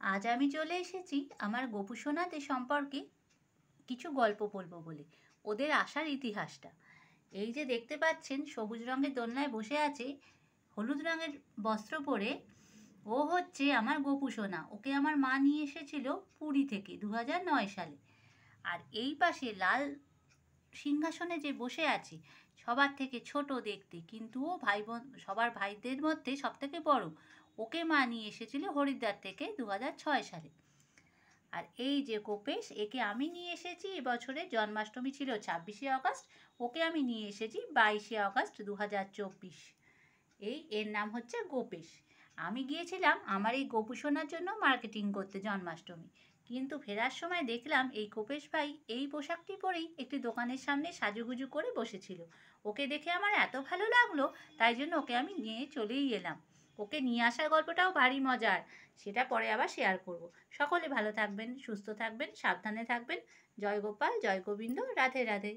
আজ আমি চলে এসেছি আমার গোপু সোনাদের সম্পর্কে কিছু গল্প বলবো বলে, ওদের আসার ইতিহাসটা। এই যে দেখতে পাচ্ছেন সবুজ রঙের দোলনায় বসে আছে, হলুদ রঙের বস্ত্র পরে, ও হচ্ছে আমার গোপু সোনা। ওকে আমার মা নিয়ে এসেছিল পুরী থেকে 2009 সালে। আর এই পাশে লাল সিংহাসনে যে বসে আছে, সবার থেকে ছোট দেখতে, কিন্তু ও ভাই বোন সবার ভাইদের মধ্যে সব থেকে বড়। ওকে মা নিয়ে এসেছিল হরিদ্বার থেকে 2006 সালে। আর এই যে গোপেশ, একে আমি নিয়ে এসেছি এবছরে। জন্মাষ্টমী ছিল 26শে আগস্ট, ওকে আমি নিয়ে এসেছি 22শে আগস্ট 2024। এর নাম হচ্ছে গোপেশ। আমি গিয়েছিলাম আমার এই গোপু সোনার জন্য মার্কেটিং করতে জন্মাষ্টমী, কিন্তু ফেরার সময় দেখলাম এই গোপেশ ভাই এই পোশাকটি পরেই একটি দোকানের সামনে সাজুগুজু করে বসেছিল। ওকে দেখে আমার এত ভালো লাগলো, তাই জন্য ওকে আমি নিয়ে চলেই এলাম। ওকে নিয়ে আসার গল্পটাও ভারী মজার, সেটা পরে আবার শেয়ার করব। সকলে ভালো থাকবেন, সুস্থ থাকবেন, সাবধানে থাকবেন। জয় গোপাল, জয় গোবিন্দ, রাধে রাধে।